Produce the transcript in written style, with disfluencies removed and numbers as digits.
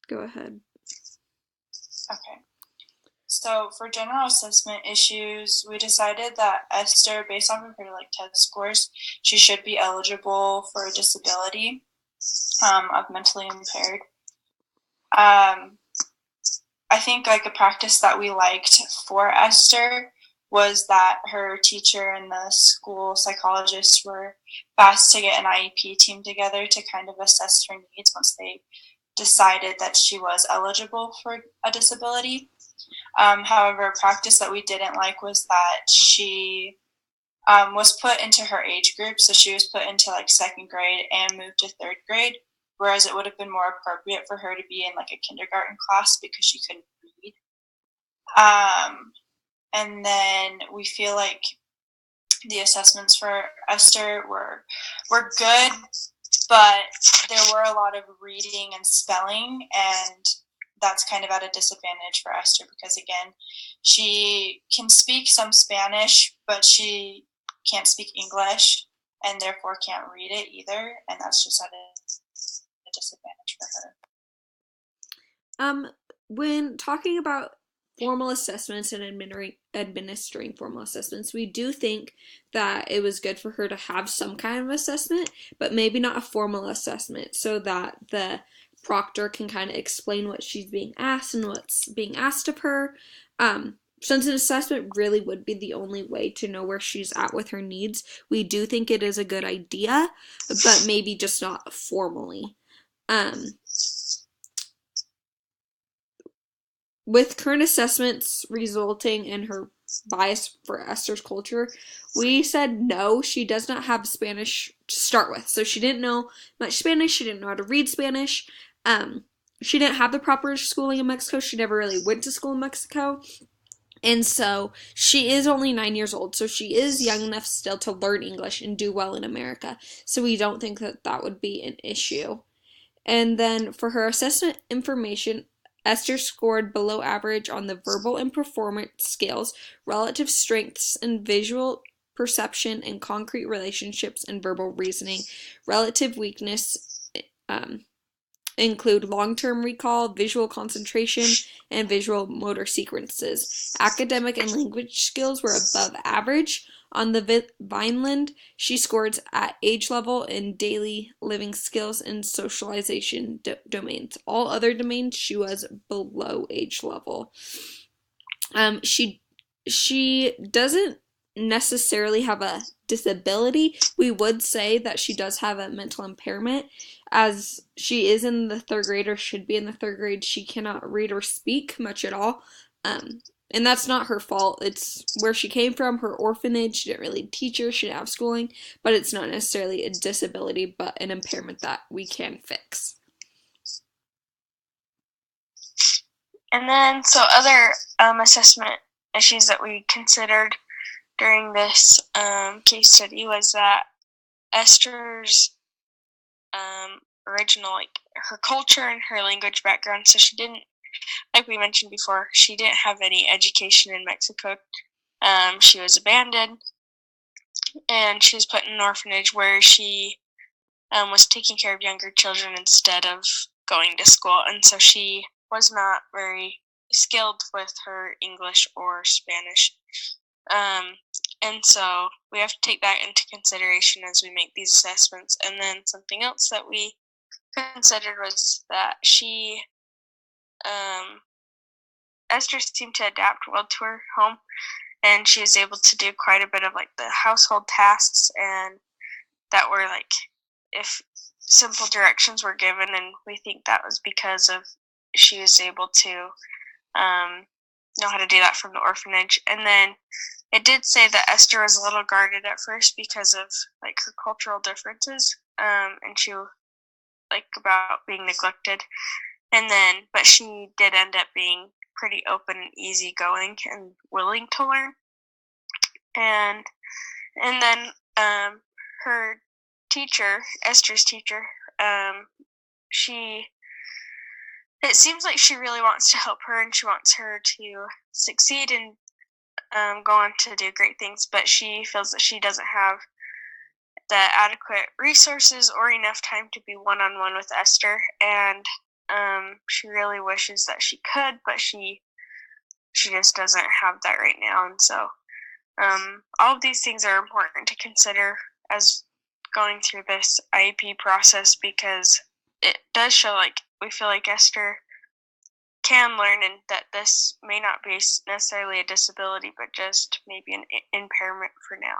Go ahead. Okay. So for general assessment issues, we decided that Esther, based off of her test scores, she should be eligible for a disability of mentally impaired. Um, I think a practice that we liked for Esther was that her teacher and the school psychologists were fast to get an IEP team together to kind of assess her needs once they decided that she was eligible for a disability. However, a practice that we didn't like was that she was put into her age group. So she was put into second grade and moved to third grade, whereas it would have been more appropriate for her to be in a kindergarten class because she couldn't read. Um, and then we feel like the assessments for Esther were good, but there were a lot of reading and spelling, and that's kind of at a disadvantage for Esther because, again, she can speak some Spanish, but she can't speak English and therefore can't read it either, and that's just at a disadvantage for her. When talking about formal assessments and administering formal assessments, we do think that it was good for her to have some kind of assessment, but maybe not a formal assessment, so that the proctor can kind of explain what she's being asked and what's being asked of her. Since an assessment really would be the only way to know where she's at with her needs, we do think it is a good idea, but maybe just not formally. Um, with current assessments resulting in her bias for Esther's culture, we said no, she does not have Spanish to start with. So she didn't know much Spanish, she didn't know how to read Spanish. Um, she didn't have the proper schooling in Mexico, she never really went to school in Mexico. And so she is only 9 years old, so she is young enough still to learn English and do well in America. So we don't think that that would be an issue. And then for her assessment information, Esther scored below average on the verbal and performance skills, relative strengths in visual perception and concrete relationships and verbal reasoning. Relative weakness um, include long-term recall, visual concentration, and visual motor sequences. Academic and language skills were above average. On the Vineland, she scored at age level in daily living skills and socialization domains. All other domains, she was below age level. She doesn't necessarily have a disability. We would say that she does have a mental impairment, as she is in the third grade or should be in the third grade. She cannot read or speak much at all. And that's not her fault. It's where she came from, her orphanage. She didn't really teach her, she didn't have schooling, but it's not necessarily a disability, but an impairment that we can fix. And then, so other assessment issues that we considered during this case study was that Esther's original, her culture and her language background. So she didn't, like we mentioned before, she didn't have any education in Mexico. She was abandoned, and she was put in an orphanage where she was taking care of younger children instead of going to school. And so she was not very skilled with her English or Spanish. And so we have to take that into consideration as we make these assessments. And then something else that we considered was that Esther seemed to adapt well to her home, and she was able to do quite a bit of the household tasks, and that were if simple directions were given, and we think that was because of she was able to know how to do that from the orphanage. And then it did say that Esther was a little guarded at first because of her cultural differences, and she about being neglected. And then, but she did end up being pretty open and easygoing and willing to learn. And then her teacher, Esther's teacher, it seems like she really wants to help her, and she wants her to succeed and go on to do great things, but she feels that she doesn't have the adequate resources or enough time to be one-on-one with Esther. And She really wishes that she could, but she just doesn't have that right now. And so all of these things are important to consider as going through this IEP process, because it does show like we feel like Esther can learn, and that this may not be necessarily a disability, but just maybe an impairment for now.